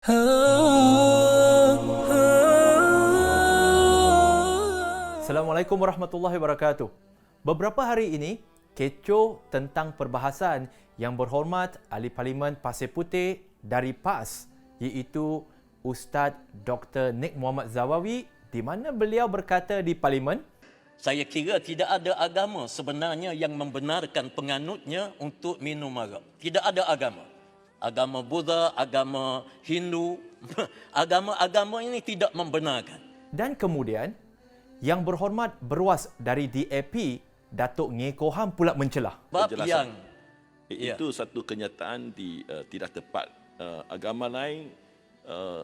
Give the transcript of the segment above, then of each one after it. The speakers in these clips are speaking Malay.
Assalamualaikum warahmatullahi wabarakatuh. Beberapa hari ini, kecoh tentang perbahasan Yang Berhormat Ahli Parlimen Pasir Putih dari PAS, iaitu Ustaz Dr. Nik Muhammad Zawawi, di mana beliau berkata di Parlimen, saya kira tidak ada agama sebenarnya yang membenarkan penganutnya untuk minum arak. Tidak ada agama. Agama Buddha, agama Hindu, agama-agama ini tidak membenarkan. dan kemudian Yang Berhormat Berwas dari DAP, Datuk Ngekoham pula mencelah. Bab Penjelasan. yang Itu satu kenyataan tidak tepat. Agama lain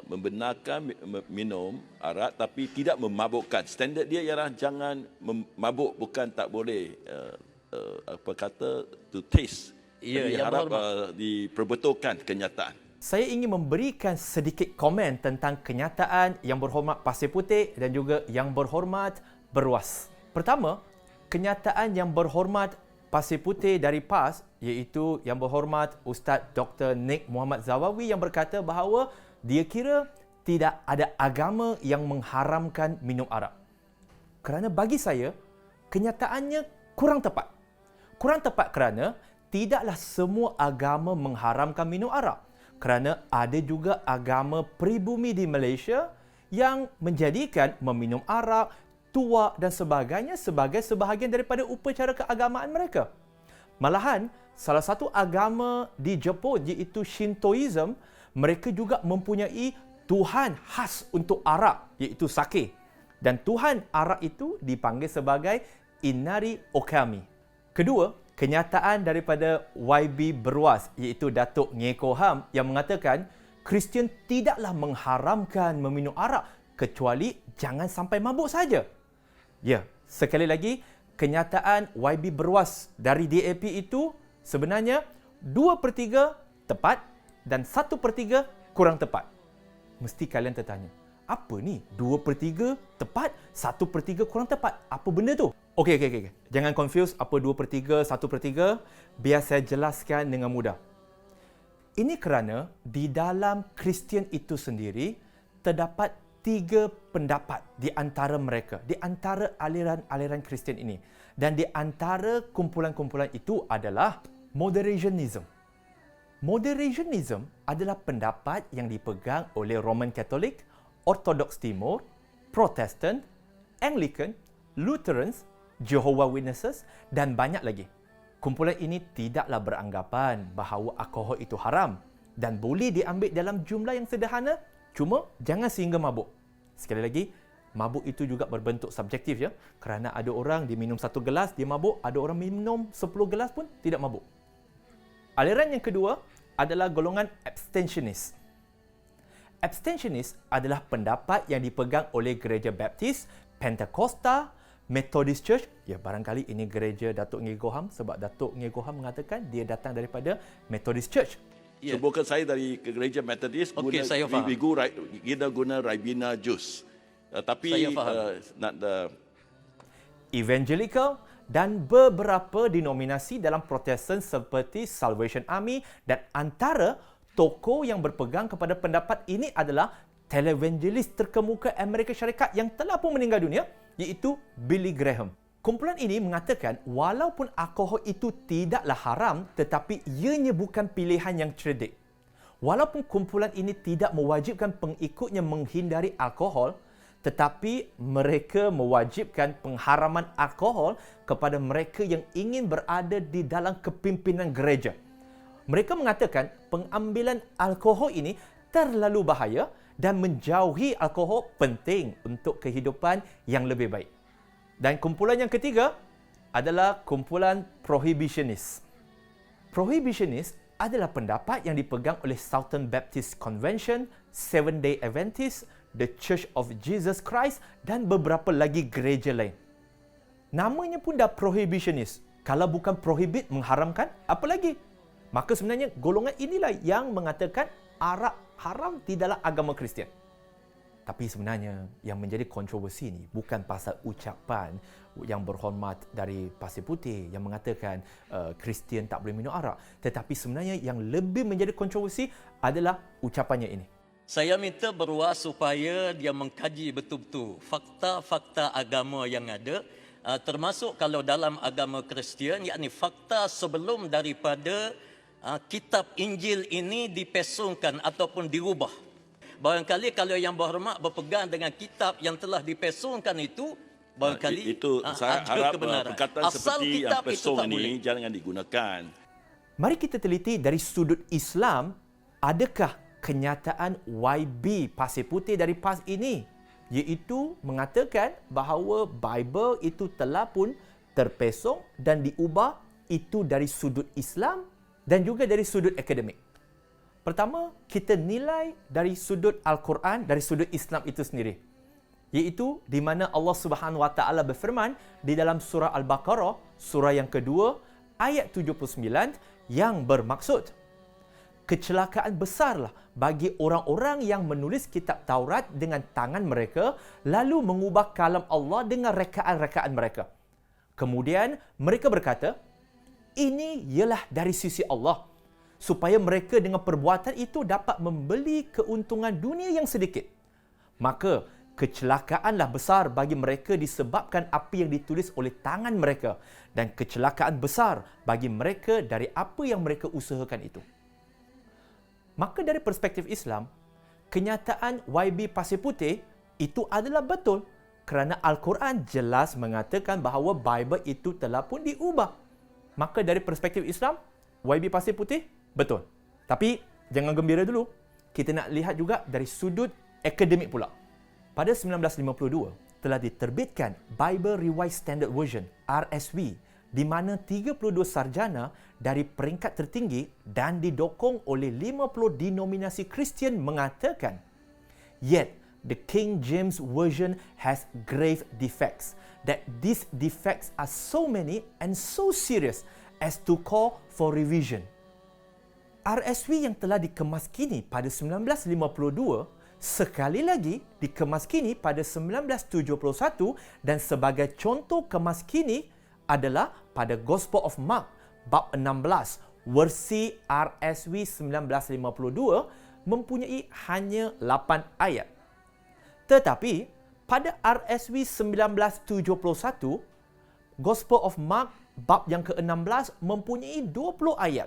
membenarkan minum arak tapi tidak memabukkan. Standard dia ialah jangan mabuk, bukan tak boleh to taste. Ya, Jadi Yang harap Berhormat. diperbetulkan kenyataan. Saya ingin memberikan sedikit komen tentang kenyataan Yang Berhormat Pasir Putih dan juga Yang Berhormat Berwas. Pertama, kenyataan Yang Berhormat Pasir Putih dari PAS, iaitu Yang Berhormat Ustaz Dr. Nik Muhammad Zawawi, yang berkata bahawa dia kira tidak ada agama yang mengharamkan minum arak. Kerana bagi saya, kenyataannya kurang tepat. Kurang tepat kerana tidaklah semua agama mengharamkan minum arak. Kerana ada juga agama pribumi di Malaysia yang menjadikan meminum arak, tuak dan sebagainya sebagai sebahagian daripada upacara keagamaan mereka. Malahan, salah satu agama di Jepun iaitu Shintoism, mereka juga mempunyai Tuhan khas untuk arak iaitu sake. Dan Tuhan arak itu dipanggil sebagai Inari Okami. Kedua, kenyataan daripada YB Berwas iaitu Datuk Ngekoham yang mengatakan Kristian tidaklah mengharamkan meminum arak kecuali jangan sampai mabuk saja. Ya, sekali lagi, kenyataan YB Berwas dari DAP itu sebenarnya 2/3 tepat dan 1/3 kurang tepat. Mesti kalian tertanya, apa ni 2/3 tepat, 1/3 kurang tepat? Apa benda tu? Okey. Jangan confuse apa 2/3, 1/3. Biar saya jelaskan dengan mudah. Ini kerana di dalam Kristian itu sendiri terdapat 3 pendapat di antara mereka, di antara aliran-aliran Kristian ini. Dan di antara kumpulan-kumpulan itu adalah Moderationism. Moderationism adalah pendapat yang dipegang oleh Roman Catholic, Orthodox Timur, Protestant, Anglican, Lutherans, Jehovah Witnesses dan banyak lagi. Kumpulan ini tidaklah beranggapan bahawa alkohol itu haram dan boleh diambil dalam jumlah yang sederhana, cuma jangan sehingga mabuk. Sekali lagi, mabuk itu juga berbentuk subjektif ya. Kerana ada orang dia minum 1 gelas dia mabuk, ada orang minum 10 gelas pun tidak mabuk. Aliran yang kedua adalah golongan abstentionist. Abstentionist adalah pendapat yang dipegang oleh gereja Baptis, Pentecostal, Methodist Church. Ya, barangkali ini gereja Datuk Ngekoham sebab Datuk Ngekoham mengatakan dia datang daripada Methodist Church. Ya. So, bukan saya dari gereja Methodist, Okey, saya faham. kita guna Ribena Jus. Tapi Saya faham. Evangelical dan beberapa denominasi dalam Protestan seperti Salvation Army, dan antara tokoh yang berpegang kepada pendapat ini adalah televangelis terkemuka Amerika Syarikat yang telah pun meninggal dunia, iaitu Billy Graham. Kumpulan ini mengatakan walaupun alkohol itu tidaklah haram tetapi ianya bukan pilihan yang cerdik. Walaupun kumpulan ini tidak mewajibkan pengikutnya menghindari alkohol, tetapi mereka mewajibkan pengharaman alkohol kepada mereka yang ingin berada di dalam kepimpinan gereja. Mereka mengatakan pengambilan alkohol ini terlalu bahaya dan menjauhi alkohol penting untuk kehidupan yang lebih baik. Dan kumpulan yang ketiga adalah kumpulan prohibitionist. Prohibitionist adalah pendapat yang dipegang oleh Southern Baptist Convention, Seventh-day Adventist, The Church of Jesus Christ dan beberapa lagi gereja lain. Namanya pun dah prohibitionist. Kalau bukan prohibit, mengharamkan, apa lagi? Maka sebenarnya golongan inilah yang mengatakan arak haram di dalam agama Kristian. Tapi sebenarnya yang menjadi kontroversi ni bukan pasal ucapan Yang Berhormat dari Pasir Putih yang mengatakan Kristian tak boleh minum arak. Tetapi sebenarnya yang lebih menjadi kontroversi adalah ucapannya ini. Saya minta beruas supaya dia mengkaji betul-betul fakta-fakta agama yang ada, termasuk kalau dalam agama Kristian, yakni fakta sebelum daripada kitab Injil ini dipesongkan ataupun dirubah. Barangkali kalau yang berhormat berpegang dengan kitab yang telah dipesongkan itu, barangkali itu saya ada harap kebenaran. perkataan Asal seperti yang kitab itu pesong tak boleh. ini jangan digunakan. Mari kita teliti dari sudut Islam, adakah kenyataan YB pasir putih dari PAS ini, iaitu mengatakan bahawa Bible itu telah pun terpesong dan diubah, itu dari sudut Islam dan juga dari sudut akademik. Pertama, kita nilai dari sudut Al-Quran, dari sudut Islam itu sendiri, iaitu di mana Allah Subhanahu Wa Taala berfirman di dalam surah Al-Baqarah, surah yang kedua, ayat 79, yang bermaksud kecelakaan besarlah bagi orang-orang yang menulis kitab Taurat dengan tangan mereka lalu mengubah kalam Allah dengan rekaan-rekaan mereka. Kemudian mereka berkata, ini ialah dari sisi Allah, supaya mereka dengan perbuatan itu dapat membeli keuntungan dunia yang sedikit. Maka kecelakaanlah besar bagi mereka disebabkan apa yang ditulis oleh tangan mereka, dan kecelakaan besar bagi mereka dari apa yang mereka usahakan itu. Maka dari perspektif Islam, kenyataan YB pasir putih itu adalah betul kerana Al-Quran jelas mengatakan bahawa Bible itu telah pun diubah. Maka dari perspektif Islam, YB pasir putih betul. Tapi jangan gembira dulu. Kita nak lihat juga dari sudut akademik pula. Pada 1952 telah diterbitkan Bible Revised Standard Version (RSV) di mana 32 sarjana dari peringkat tertinggi dan didokong oleh 50 denominasi Kristian mengatakan, yet the King James Version has grave defects, that these defects are so many and so serious as to call for revision. RSV yang telah dikemaskini pada 1952 sekali lagi dikemaskini pada 1971, dan sebagai contoh kemaskini adalah pada Gospel of Mark bab 16 versi RSV 1952 mempunyai hanya 8 ayat. Tetapi pada RSV 1971 Gospel of Mark bab yang ke-16 mempunyai 20 ayat.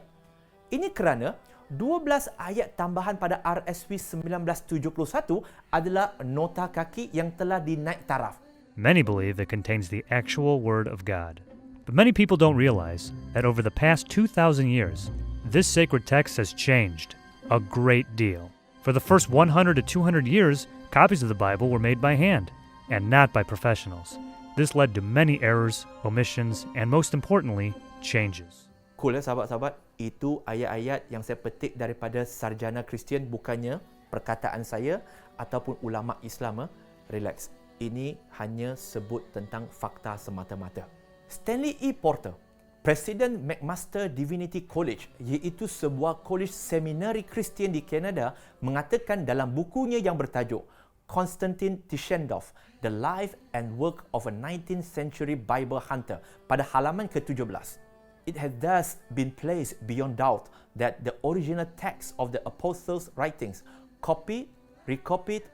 Ini kerana 12 ayat tambahan pada RSV 1971 adalah nota kaki yang telah dinaik taraf. Many believe it contains the actual Word of God. But many people don't realize that over the past 2,000 years, this sacred text has changed a great deal. For the first 100 to 200 years, copies of the Bible were made by hand, and not by professionals. This led to many errors, omissions, and most importantly, changes. Cool ya sahabat-sahabat? Itu ayat-ayat yang saya petik daripada sarjana Kristian, bukannya perkataan saya ataupun ulama Islam. Relax. Ini hanya sebut tentang fakta semata-mata. Stanley E. Porter, Presiden McMaster Divinity College, iaitu sebuah kolej seminari Kristian di Kanada, mengatakan dalam bukunya yang bertajuk Konstantin Tischendorf, The Life and Work of a 19th Century Bible Hunter, pada halaman ke-17. It has thus been placed beyond doubt that the original text of the apostles' writings, copied, recopied,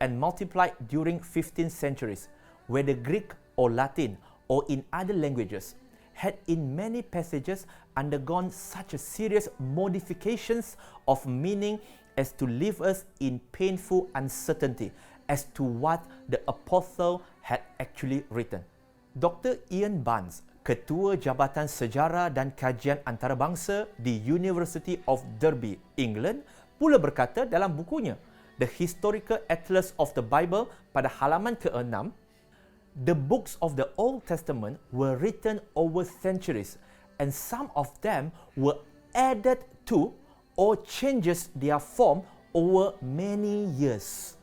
and multiplied during 15th centuries, whether Greek or Latin or in other languages, had in many passages undergone such a serious modifications of meaning as to leave us in painful uncertainty as to what the apostle had actually written. Dr. Ian Barnes, Ketua Jabatan Sejarah dan Kajian Antarabangsa di University of Derby, England, pula berkata dalam bukunya The Historical Atlas of the Bible pada halaman ke-6, the books of the Old Testament were written over centuries, and some of them were added to or changes their form over many years.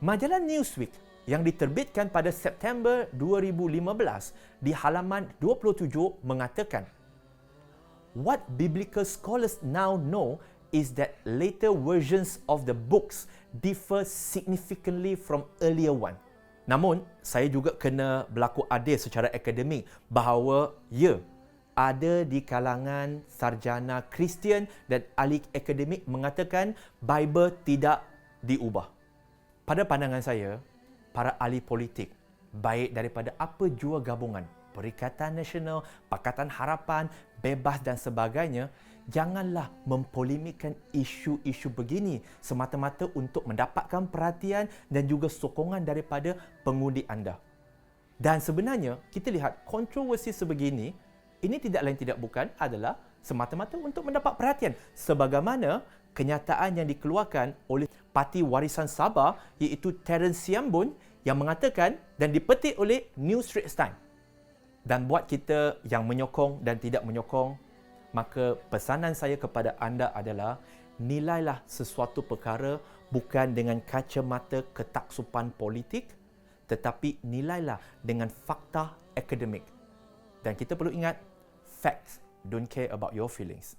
Majalah Newsweek yang diterbitkan pada September 2015 di halaman 27 mengatakan, what biblical scholars now know is that later versions of the books differ significantly from earlier one. Namun, saya juga kena berlaku adil secara akademik bahawa ya, ada di kalangan sarjana Kristian dan ahli akademik mengatakan Bible tidak diubah. Pada pandangan saya, para ahli politik, baik daripada apa jua gabungan, Perikatan Nasional, Pakatan Harapan, Bebas dan sebagainya, janganlah mempolemikkan isu-isu begini semata-mata untuk mendapatkan perhatian dan juga sokongan daripada pengundi anda. Dan sebenarnya, kita lihat kontroversi sebegini, ini tidak lain tidak bukan adalah semata-mata untuk mendapat perhatian. Sebagaimana kenyataan yang dikeluarkan oleh Parti Warisan Sabah iaitu Terence Siambun yang mengatakan dan dipetik oleh New Straits Times. Dan buat kita yang menyokong dan tidak menyokong, maka pesanan saya kepada anda adalah nilailah sesuatu perkara bukan dengan kacamata ketaksupan politik, tetapi nilailah dengan fakta akademik. Dan kita perlu ingat, facts don't care about your feelings.